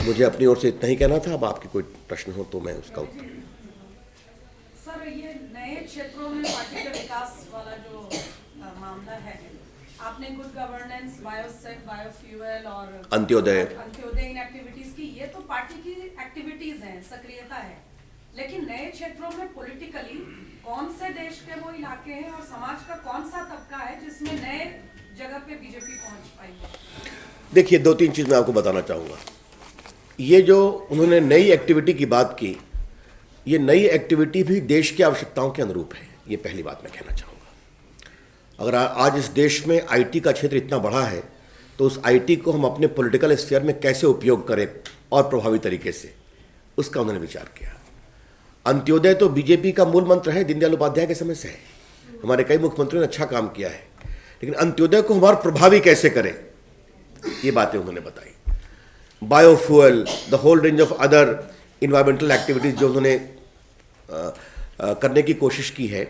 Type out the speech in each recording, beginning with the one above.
मुझे अपनी ओर से इतना ही कहना था। अब आपके कोई प्रश्न हो तो मैं उसका उत्तर। सर, ये नए क्षेत्रों में पार्टी का विकास वाला जो मामला है, आपने गुड गवर्नेंस, बायोसेक, बायोफ्यूल और अंत्योदय इन एक्टिविटीज की, ये तो पार्टी की एक्टिविटीज हैं, सक्रियता है। लेकिन नए क्षेत्रों में पॉलिटिकली कौन से देश के वो इलाके हैं और समाज का कौन सा तबका है जिसमें नए जगह पे बीजेपी पहुंच पाई है? देखिए, दो तीन चीज़ मैं आपको बताना चाहूँगा। ये जो उन्होंने नई एक्टिविटी की बात की, ये नई एक्टिविटी भी देश की आवश्यकताओं के अनुरूप है। ये पहली बात मैं कहना चाहूँगा। अगर आज इस देश में आईटी का क्षेत्र इतना बड़ा है, तो उस आईटी को हम अपने पॉलिटिकल स्फीयर में कैसे उपयोग करें और प्रभावी तरीके से, उसका उन्होंने विचार किया। अंत्योदय तो बीजेपी का मूल मंत्र है, दीनदयाल उपाध्याय के समय से है। हमारे कई मुख्यमंत्रियों ने अच्छा काम किया है, लेकिन अंत्योदय को हमारा प्रभावी कैसे करें, ये बातें उन्होंने बताई। Biofuel, the whole range of other environmental activities जो उन्होंने करने की कोशिश की है,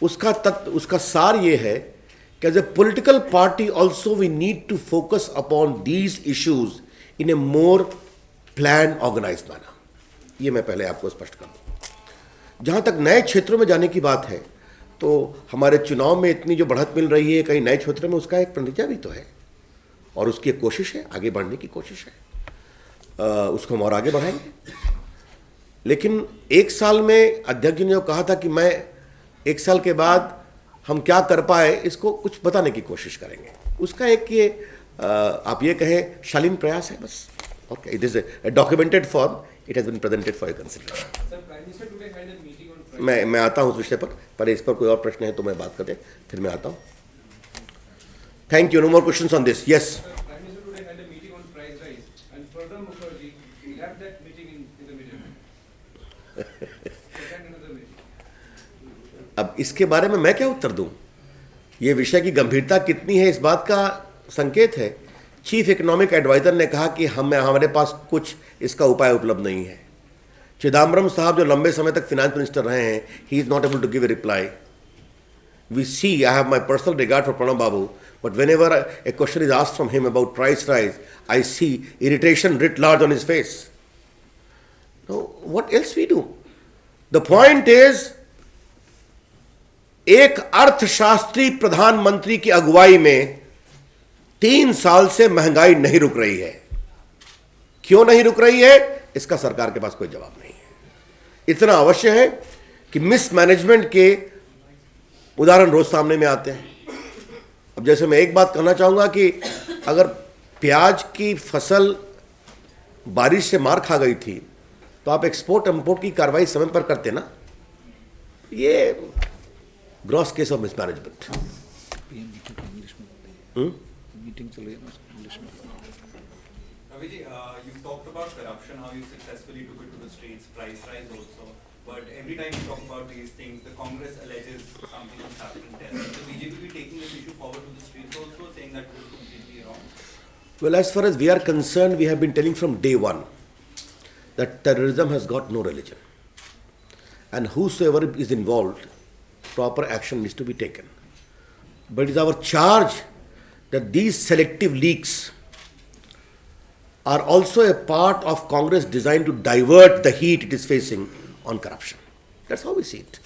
उसका सार ये है कि as a political party also we need to focus upon these issues in a more plan organise manner. ये मैं पहले आपको स्पष्ट कर दूं। जहाँ तक नए क्षेत्रों में जाने की बात है, तो हमारे चुनाव में इतनी जो बढ़त मिल रही है कई नए क्षेत्रों में, उसका एक नतीजा भी तो है और उसकी एक कोशिश है, आगे बढ़ने की कोशिश है। उसको हम और आगे बढ़ाएंगे। लेकिन एक साल में अध्यक्ष जी ने जो कहा था कि मैं एक साल के बाद हम क्या कर पाए, इसको कुछ बताने की कोशिश करेंगे। उसका एक ये आप ये कहें शालीन प्रयास है बस। Okay, it is a documented form, it has been presented for your consideration. मैं आता हूं उस विषय पर इस पर कोई और प्रश्न है तो मैं बात करते, फिर मैं आता हूं। Thank you. No more questions on this. Yes. अब इसके बारे में मैं क्या उत्तर दूं? ये विषय की गंभीरता कितनी है इस बात का संकेत है। चीफ इकोनॉमिक एडवाइजर ने कहा कि हमारे पास कुछ इसका उपाय उपलब्ध नहीं है। चिदम्बरम साहब जो लंबे समय तक फाइनेंस मिनिस्टर रहे हैं, he is not able to give a reply. We see, I have my personal regard for Pranab Babu, but whenever a question is asked from him about price rise, I see irritation writ large on his face. Now, what else we do? The point is, एक अर्थशास्त्री प्रधानमंत्री की अगुवाई में 3 साल से महंगाई नहीं रुक रही है। क्यों नहीं रुक रही है, इसका सरकार के पास कोई जवाब नहीं है। इतना अवश्य है कि मिसमैनेजमेंट के उदाहरण रोज सामने में आते हैं। अब जैसे मैं एक बात कहना चाहूंगा कि अगर प्याज की फसल बारिश से मार खा गई थी, तो आप एक्सपोर्ट इंपोर्ट की कार्रवाई समय पर करते ना। ये gross case of mismanagement. Meeting चल रही है इंग्लिश में। Ravi ji, you've talked about corruption, how you successfully took it to the streets, price rise also. But every time you talk about these things, the Congress alleges something is happening there. The BJP will be taking this issue forward to the streets also, saying that it is completely wrong. Well, as far as we are concerned, we have been telling from day one that terrorism has got no religion. And whosoever is involved, proper action needs to be taken. But it is our charge that these selective leaks are also a part of Congress designed to divert the heat it is facing on corruption. That's how we see it.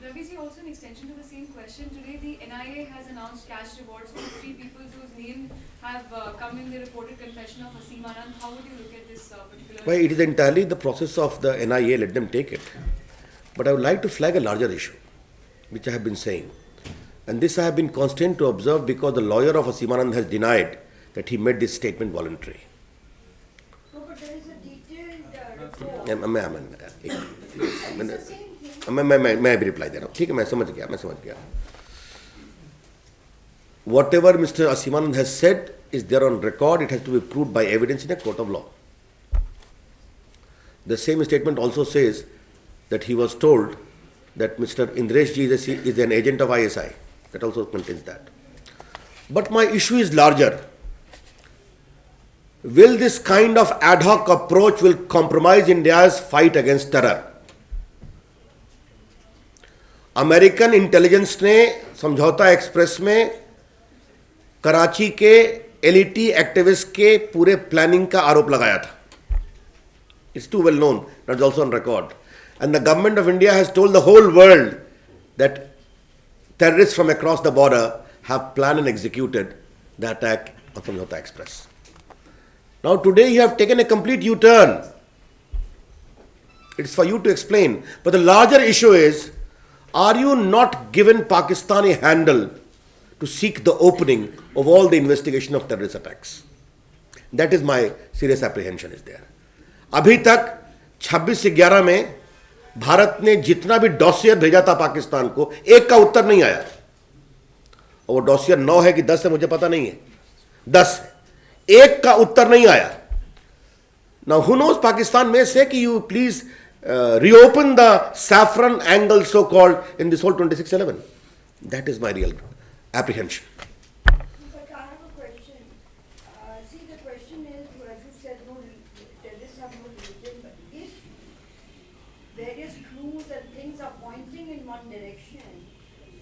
Ravi ji, also in extension to the same question, today the NIA has announced cash rewards for 3 people whose names have come in the reported confession of Aseem Anand. How would you look at this particular? Well, it is entirely the process of the NIA, let them take it. But I would like to flag a larger issue, which I have been saying. And this I have been constant to observe because the lawyer of Aseem Anand has denied that he made this statement voluntary. No, but there is a detailed report. मैं भी reply दे रहा हूँ। ठीक है, मैं समझ गया। Whatever Mr. Aseem Anand has said is there on record. It has to be proved by evidence in a court of law. The same statement also says that he was told that Mr. Indresh Ji is an agent of ISI. That also contains that. But my issue is larger. Will this kind of ad hoc approach will compromise India's fight against terror? American intelligence ने समझौता express में कराची के LET activist के पूरे planning का आरोप लगाया था. It's too well known, that's also on record. And the government of India has told the whole world that terrorists from across the border have planned and executed the attack on Samjhauta Express. Now today you have taken a complete U-turn. It's for you to explain. But the larger issue is, are you not given Pakistan a handle to seek the opening of all the investigation of terrorist attacks? That is my serious apprehension is there. अभी तक 26/11 में भारत ने जितना भी dossier भेजा था पाकिस्तान को, एक का उत्तर नहीं आया. और वो डॉसियर 9 है कि 10 है मुझे पता नहीं है, 10 है, एक का उत्तर नहीं आया. Now who knows, Pakistan may say कि you please reopen the saffron angle so called in this whole 26/11. That is my real apprehension. But I have a question. See, the question is, as you said, no, terrorists have no religion, but if various clues and things are pointing in one direction,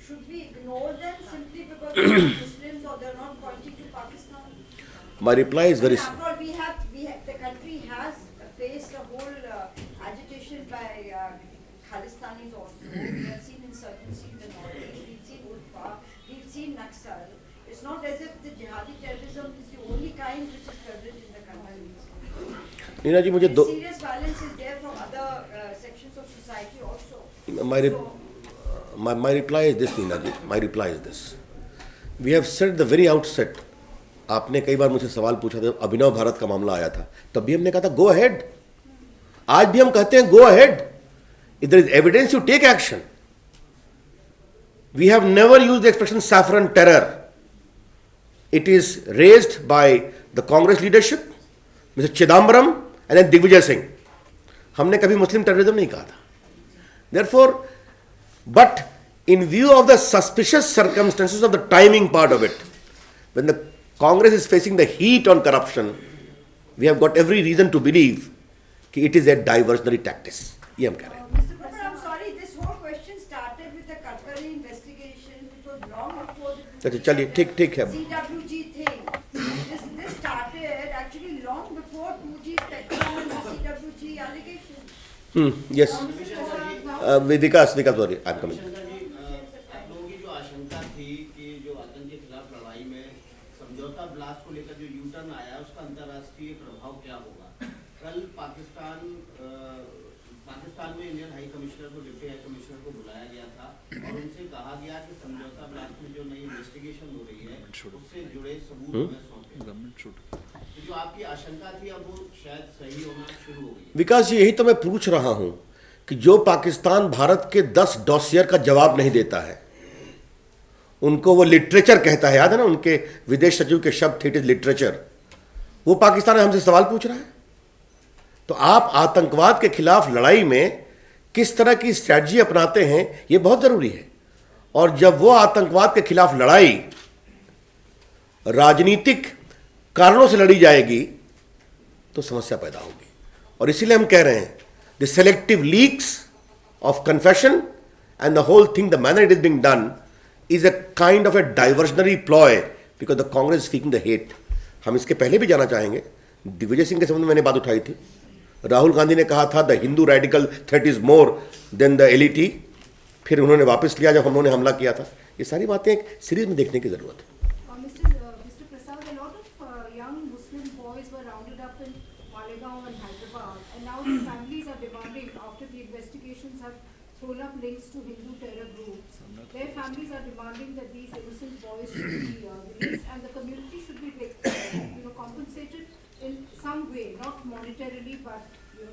should we ignore them simply because they're not Muslims or they're not pointing to Pakistan? My reply is very After all, the country has faced a whole agitation by Khalistanis also. We have seen insurgency in the northeast, we've seen Ulfa, we've seen Naxal. It's not as if the jihadi terrorism is the only kind which is prevalent in the country. Neena जी मुझे दो Serious violence is there from other sections of society also. my reply is this, Neena ji, my reply is this. We have said at the very outset, आपने कई बार मुझसे सवाल पूछा था, अभिनव भारत का मामला आया था, तब भी हमने कहा था गो अहेड. आज भी हम कहते हैं go ahead. If there is evidence, you take action. We have never used the expression saffron terror. It is raised by the Congress leadership, Mr. Chidambaram and then Digvijay Singh. हमने कभी मुस्लिम terrorism नहीं कहा था. Therefore, but in view of the suspicious circumstances of the timing part of it, when the Congress is facing the heat on corruption, we have got every reason to believe that it is a diversionary tactics. ये हम कह रहे हैं. Mr. But I'm sorry, this whole question started with the Katkari investigation, which was long before the अच्छा चलिए ठीक है. CWG thing. This started actually long before 2G spectrum and the CWG allegation. Yes. Vikas sorry, I am coming. आप लोगों की जो आशंका थी कि जो आतंक के खिलाफ लड़ाई में समझौता ब्लास्ट को लेकर जो यू टर्न आया, उसका अंतर्राष्ट्रीय प्रभाव क्या होगा? कल पाकिस्तान में इंडियन हाई कमिश्नर को, डिप्टी हाई कमिश्नर को बुलाया गया था और उनसे कहा गया कि समझौता ब्लास्ट में जो नई इन्वेस्टिगेशन हो रही है उससे जुड़े सबूत हमें सौंपें. तो जो आपकी आशंका थी अब वो शायद सही होना शुरू हो गई. विकास जी, यही तो मैं पूछ रहा हूं कि जो पाकिस्तान भारत के 10 डॉसियर का जवाब नहीं देता है, उनको वो लिटरेचर कहता है, याद है ना उनके विदेश सचिव के शब्द थे, इट इज लिटरेचर. वो पाकिस्तान हमसे सवाल पूछ रहा है. तो आप आतंकवाद के खिलाफ लड़ाई में किस तरह की स्ट्रैटेजी अपनाते हैं, यह बहुत जरूरी है. और जब वो आतंकवाद के खिलाफ लड़ाई राजनीतिक कारणों से लड़ी जाएगी तो समस्या पैदा होगी. और इसीलिए हम कह रहे हैं the selective leaks of confession and the whole thing, the manner it is being done, is a kind of a diversionary ploy because the Congress is seeking the hate. हम इसके पहले भी जाना चाहेंगे. दिग्विजय सिंह के संबंध में मैंने बात उठाई थी. राहुल गांधी ने कहा था the Hindu radical threat is more than the LET. फिर उन्होंने वापस लिया जब हमने हमला किया था. ये सारी बातें एक सीरीज में देखने की जरूरत है. Mr. Prasad, a lot of young Muslim boys were rounded up in Malegaon and Hyderabad, and now the families are demanding, after the investigations have thrown up links to Hindu terror groups, their families are demanding that these innocent boys should be released and the community should be compensated in some way, not monetarily, but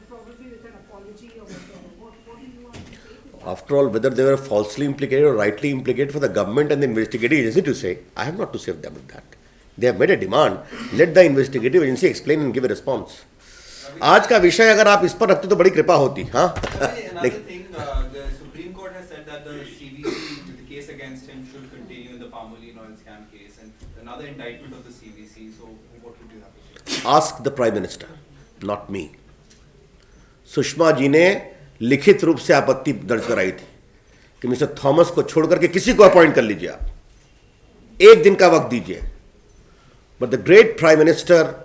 probably with an apology or whatever. What do you want to say to that? After all, whether they were falsely implicated or rightly implicated, for the government and the investigative agency to say, I have not to say them with that. They have made a demand. Let the investigative agency explain and give a response. आज का विषय अगर आप इस पर रखते तो बड़ी कृपा होती. हाँ. Another thing, the Supreme Court has said that the CVC, the case against him, should continue in the Palmolive oil scam case, and another indictment of the CVC. So, what would you have to say? Ask the Prime Minister, not me. Sushma ji ने लिखित रूप से आपत्ति दर्ज कराई थी कि mister Thomas को छोड़कर के किसी को अपॉइंट कर लीजिए, आप एक दिन का वक्त दीजिए. But the great Prime Minister,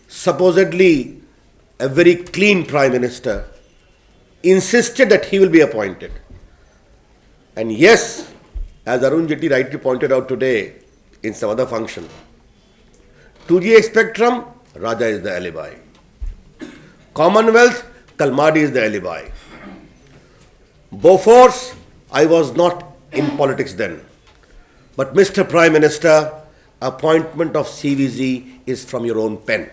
supposedly a very clean Prime Minister, insisted that he will be appointed. And yes, as Arun Jaitley rightly pointed out today in some other function, 2G spectrum, Raja is the alibi. Commonwealth, Kalmadi is the alibi. Bofors, I was not in politics then. But Mr. Prime Minister, appointment of CVZ is from your own pen.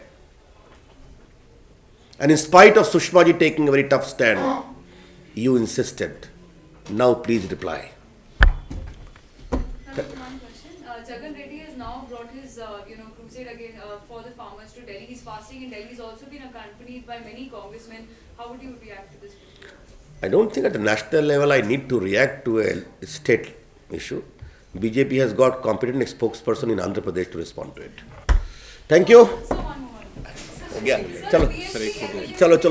And in spite of Sushma ji taking a very tough stand, you insisted. Now please reply. One question. Jagan Reddy has now brought his, crusade again for the farmers to Delhi. He's fasting in Delhi. He's also been accompanied by many congressmen. How would you react to this? I don't think at the national level I need to react to a state issue. BJP has got competent spokesperson in Andhra Pradesh to respond to it. Thank you. So one more. Yeah, Sir, chalo. BSP Chalo. One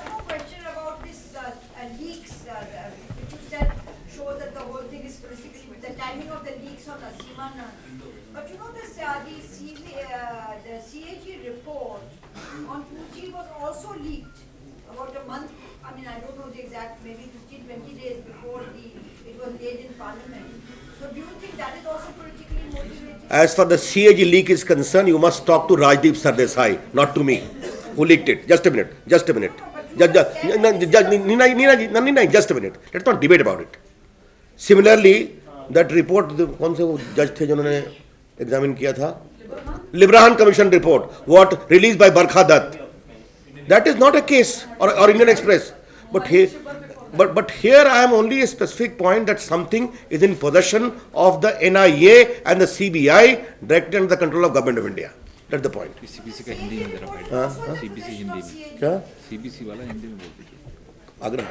more question about this leaks, which you said shows that the whole thing is politically, the timing of the leaks on Aseem Anand. But you know this, the CAG report on 2G was also leaked about a month, I mean I don't know the exact, maybe 15-20 days before it was laid in Parliament. So do you think that is also politically motivated? As far the CAG leak is concerned, you must talk to Rajdeep Sardesai, not to me, who leaked it. Just a minute. Just a minute. Nina, just a minute. Let's not debate about it. Similarly, that report, कौन से वो जज थे जिन्होंने examine किया था? Libraham Commission report, what released by Barkha Dutt. That is not a case, or Indian Express. But here I am only a specific point that something is in possession of the NIA and the CBI directly under the control of Government of India. That's the point. CBC का हिंदी में जरा fight CBC Hindi में क्या? CBC वाला हिंदी में बोल दीजिए आग्रह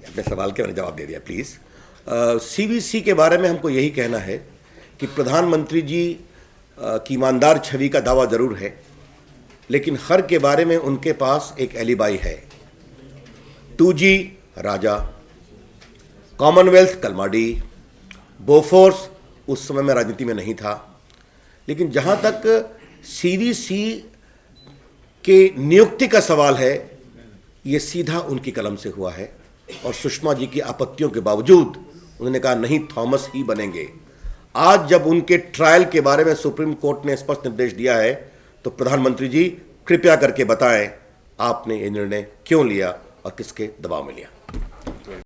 अपने सवाल के मैंने जवाब दे दिया प्लीज। CBC के बारे में हमको यही कहना है कि प्रधानमंत्री जी की ईमानदार छवि का दावा जरूर है, लेकिन हर के बारे में उनके पास एक एलिबाई है। 2G राजा, कॉमनवेल्थ कलमाडी, बोफोर्स उस समय में राजनीति में नहीं था, लेकिन जहां तक CVC के नियुक्ति का सवाल है, ये सीधा उनकी कलम से हुआ है और सुषमा जी की आपत्तियों के बावजूद उन्होंने कहा नहीं, थॉमस ही बनेंगे। आज जब उनके ट्रायल के बारे में सुप्रीम कोर्ट ने स्पष्ट निर्देश दिया है, तो प्रधानमंत्री जी कृपया करके बताएं आपने ये निर्णय क्यों लिया और किसके दबाव में लिया।